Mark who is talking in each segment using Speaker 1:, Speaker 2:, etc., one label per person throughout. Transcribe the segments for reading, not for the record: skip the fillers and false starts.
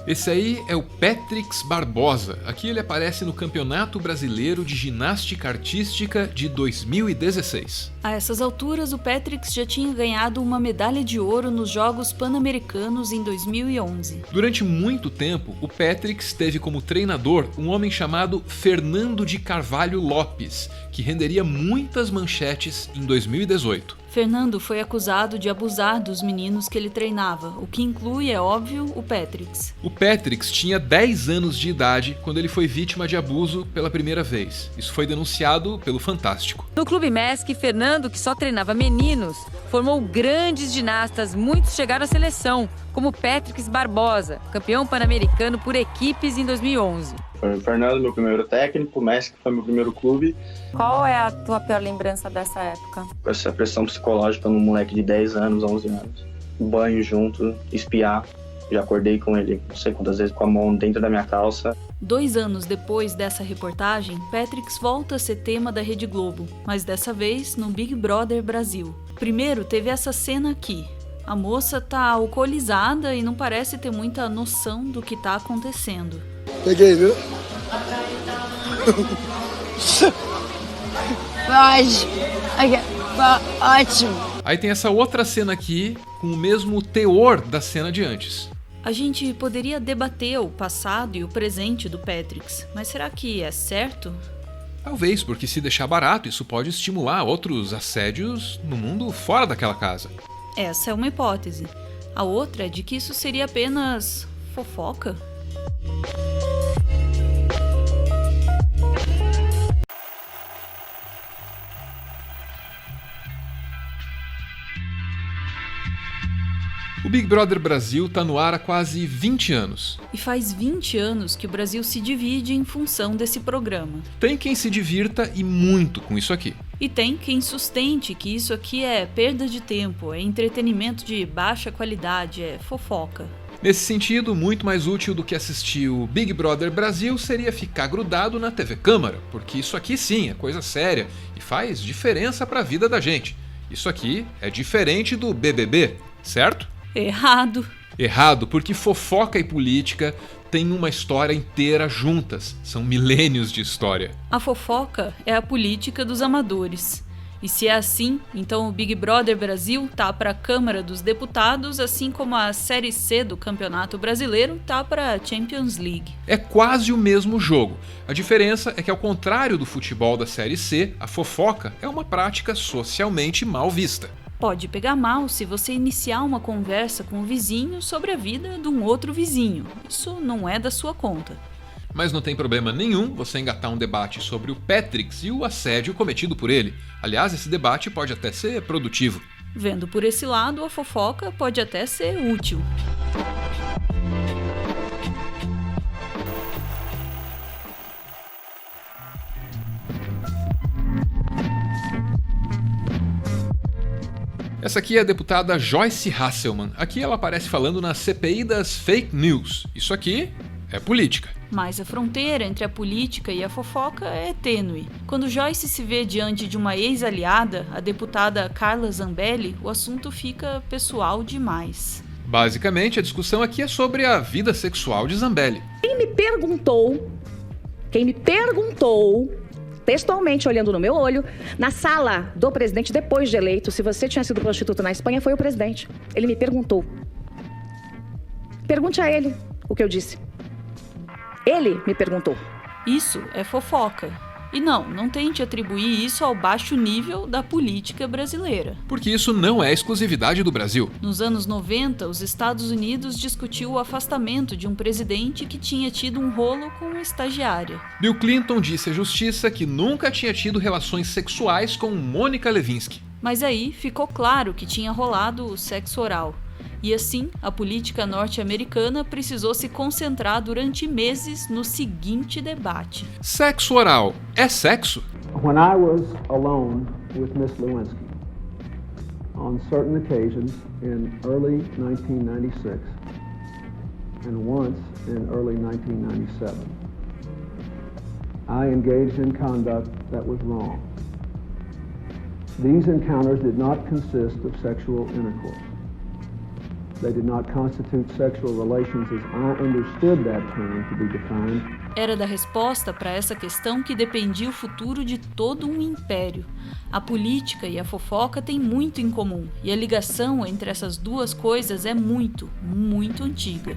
Speaker 1: Esse aí é o Patrix Barbosa. Aqui ele aparece no Campeonato Brasileiro de Ginástica Artística de 2016.
Speaker 2: A essas alturas, o Patrix já tinha ganhado uma medalha de ouro nos Jogos Pan-Americanos em 2011.
Speaker 1: Durante muito tempo, o Patrix teve como treinador um homem chamado Fernando de Carvalho Lopes, que renderia muitas manchetes em 2018.
Speaker 2: Fernando foi acusado de abusar dos meninos que ele treinava, o que inclui, é óbvio, o Patrix.
Speaker 1: O Patrix tinha 10 anos de idade quando ele foi vítima de abuso pela primeira vez. Isso foi denunciado pelo Fantástico.
Speaker 3: No Clube MESC, Fernando, que só treinava meninos, formou grandes ginastas, muitos chegaram à seleção, como Patrix Barbosa, campeão pan-americano por equipes em 2011.
Speaker 4: Foi o Fernando, meu primeiro técnico, o MESC foi meu primeiro clube.
Speaker 5: Qual é a tua pior lembrança dessa época?
Speaker 4: Essa pressão psicológica num moleque de 10 anos, 11 anos. Banho junto, espiar. Já acordei com ele não sei quantas vezes com a mão dentro da minha calça.
Speaker 2: 2 anos depois dessa reportagem, Patrix volta a ser tema da Rede Globo, mas dessa vez no Big Brother Brasil. Primeiro teve essa cena aqui. A moça tá alcoolizada e não parece ter muita noção do que tá acontecendo.
Speaker 6: Peguei, viu?
Speaker 1: Ótimo. Aí tem essa outra cena aqui com o mesmo teor da cena de antes.
Speaker 2: A gente poderia debater o passado e o presente do Patrix, mas será que é certo?
Speaker 1: Talvez, porque se deixar barato, isso pode estimular outros assédios no mundo fora daquela casa.
Speaker 2: Essa é uma hipótese. A outra é de que isso seria apenas fofoca.
Speaker 1: O Big Brother Brasil está no ar há quase 20 anos.
Speaker 2: E faz 20 anos que o Brasil se divide em função desse programa.
Speaker 1: Tem quem se divirta e muito com isso aqui.
Speaker 2: E tem quem sustente que isso aqui é perda de tempo, é entretenimento de baixa qualidade, é fofoca.
Speaker 1: Nesse sentido, muito mais útil do que assistir o Big Brother Brasil seria ficar grudado na TV Câmara, porque isso aqui sim é coisa séria e faz diferença para a vida da gente. Isso aqui é diferente do BBB, certo?
Speaker 2: Errado.
Speaker 1: Errado, porque fofoca e política têm uma história inteira juntas. São milênios de história.
Speaker 2: A fofoca é a política dos amadores. E se é assim, então o Big Brother Brasil tá para a Câmara dos Deputados, assim como a Série C do Campeonato Brasileiro tá para a Champions League.
Speaker 1: É quase o mesmo jogo. A diferença é que, ao contrário do futebol da Série C, a fofoca é uma prática socialmente mal vista.
Speaker 2: Pode pegar mal se você iniciar uma conversa com o vizinho sobre a vida de um outro vizinho. Isso não é da sua conta.
Speaker 1: Mas não tem problema nenhum você engatar um debate sobre o Patrix e o assédio cometido por ele. Aliás, esse debate pode até ser produtivo.
Speaker 2: Vendo por esse lado, a fofoca pode até ser útil.
Speaker 1: Essa aqui é a deputada Joyce Hasselmann. Aqui ela aparece falando na CPI das fake news. Isso aqui é política.
Speaker 2: Mas a fronteira entre a política e a fofoca é tênue. Quando Joyce se vê diante de uma ex-aliada, a deputada Carla Zambelli, o assunto fica pessoal demais.
Speaker 1: Basicamente, a discussão aqui é sobre a vida sexual de Zambelli.
Speaker 7: Quem me perguntou, textualmente olhando no meu olho, na sala do presidente depois de eleito, se você tinha sido prostituta na Espanha, foi o presidente. Ele me perguntou. Pergunte a ele o que eu disse. Ele me perguntou.
Speaker 2: Isso é fofoca. E não tente atribuir isso ao baixo nível da política brasileira.
Speaker 1: Porque isso não é exclusividade do Brasil.
Speaker 2: Nos anos 90, os Estados Unidos discutiu o afastamento de um presidente que tinha tido um rolo com uma estagiária.
Speaker 1: Bill Clinton disse à justiça que nunca tinha tido relações sexuais com Mônica Lewinsky.
Speaker 2: Mas aí ficou claro que tinha rolado o sexo oral. E assim, a política norte-americana precisou se concentrar durante meses no seguinte debate.
Speaker 1: Sexo oral é sexo?
Speaker 8: When I was alone with Miss Lewinsky, on certain occasions in early 1996 and once in early 1997, I engaged in conduct that was wrong. These encounters did not consist of sexual intercourse. They did not constitute sexual relations as I understood that term to be defined.
Speaker 2: Era da resposta para essa questão que dependia o futuro de todo um império. A política e a fofoca têm muito em comum, e a ligação entre essas duas coisas é muito, muito antiga.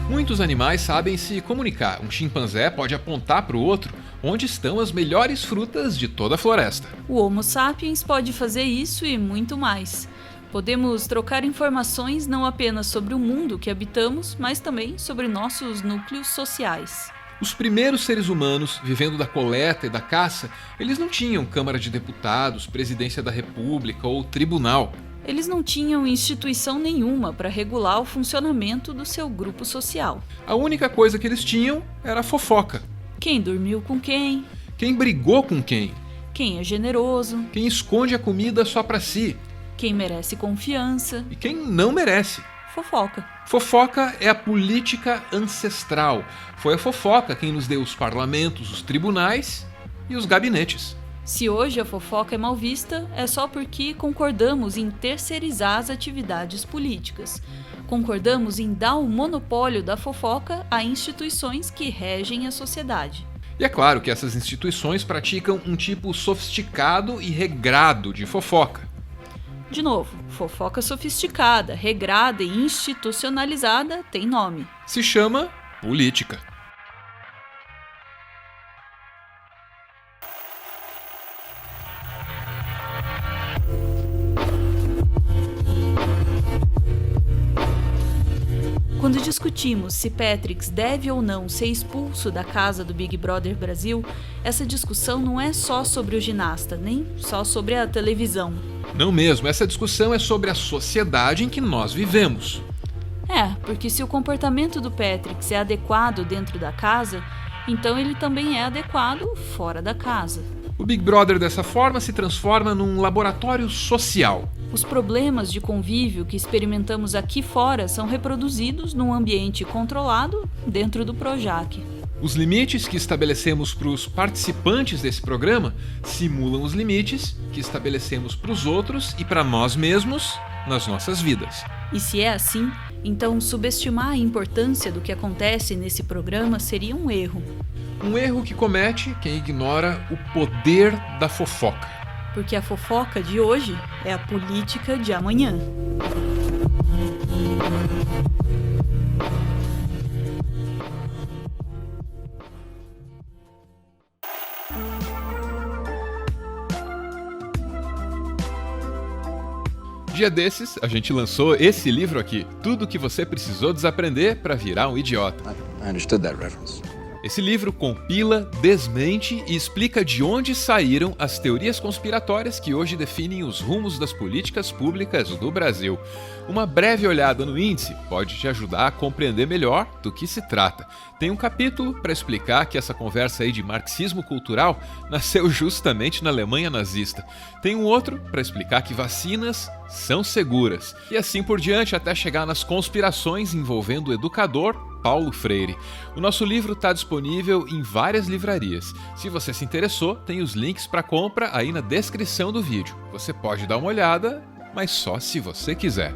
Speaker 1: Muitos animais sabem se comunicar. Um chimpanzé pode apontar para o outro onde estão as melhores frutas de toda a floresta.
Speaker 2: O Homo sapiens pode fazer isso e muito mais. Podemos trocar informações não apenas sobre o mundo que habitamos, mas também sobre nossos núcleos sociais.
Speaker 1: Os primeiros seres humanos, vivendo da coleta e da caça, eles não tinham Câmara de Deputados, Presidência da República ou Tribunal.
Speaker 2: Eles não tinham instituição nenhuma para regular o funcionamento do seu grupo social.
Speaker 1: A única coisa que eles tinham era a fofoca.
Speaker 2: Quem dormiu com quem?
Speaker 1: Quem brigou com quem?
Speaker 2: Quem é generoso?
Speaker 1: Quem esconde a comida só para si?
Speaker 2: Quem merece confiança?
Speaker 1: E quem não merece?
Speaker 2: Fofoca.
Speaker 1: Fofoca é a política ancestral. Foi a fofoca quem nos deu os parlamentos, os tribunais e os gabinetes.
Speaker 2: Se hoje a fofoca é mal vista, é só porque concordamos em terceirizar as atividades políticas. Concordamos em dar o monopólio da fofoca a instituições que regem a sociedade.
Speaker 1: E é claro que essas instituições praticam um tipo sofisticado e regrado de fofoca.
Speaker 2: De novo, fofoca sofisticada, regrada e institucionalizada tem nome.
Speaker 1: Se chama política.
Speaker 2: Quando discutimos se Patrick deve ou não ser expulso da casa do Big Brother Brasil, essa discussão não é só sobre o ginasta, nem só sobre a televisão.
Speaker 1: Não mesmo, essa discussão é sobre a sociedade em que nós vivemos.
Speaker 2: Porque se o comportamento do Patrick é adequado dentro da casa, então ele também é adequado fora da casa.
Speaker 1: O Big Brother dessa forma se transforma num laboratório social.
Speaker 2: Os problemas de convívio que experimentamos aqui fora são reproduzidos num ambiente controlado dentro do Projac.
Speaker 1: Os limites que estabelecemos para os participantes desse programa simulam os limites que estabelecemos para os outros e para nós mesmos nas nossas vidas.
Speaker 2: E se é assim, então subestimar a importância do que acontece nesse programa seria um erro.
Speaker 1: Um erro que comete quem ignora o poder da fofoca.
Speaker 2: Porque a fofoca de hoje é a política de amanhã.
Speaker 1: Dia desses, a gente lançou esse livro aqui, Tudo o que você precisou desaprender para virar um idiota.
Speaker 6: I understood that reference.
Speaker 1: Esse livro compila, desmente e explica de onde saíram as teorias conspiratórias que hoje definem os rumos das políticas públicas do Brasil. Uma breve olhada no índice pode te ajudar a compreender melhor do que se trata. Tem um capítulo para explicar que essa conversa aí de marxismo cultural nasceu justamente na Alemanha nazista. Tem um outro para explicar que vacinas são seguras. E assim por diante até chegar nas conspirações envolvendo o educador Paulo Freire. O nosso livro está disponível em várias livrarias. Se você se interessou, tem os links para compra aí na descrição do vídeo. Você pode dar uma olhada, mas só se você quiser.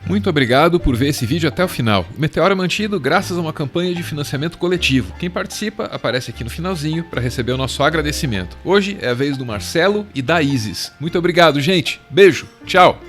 Speaker 1: Muito obrigado por ver esse vídeo até o final. O Meteoro é mantido graças a uma campanha de financiamento coletivo. Quem participa aparece aqui no finalzinho para receber o nosso agradecimento. Hoje é a vez do Marcelo e da Isis. Muito obrigado, gente. Beijo. Tchau.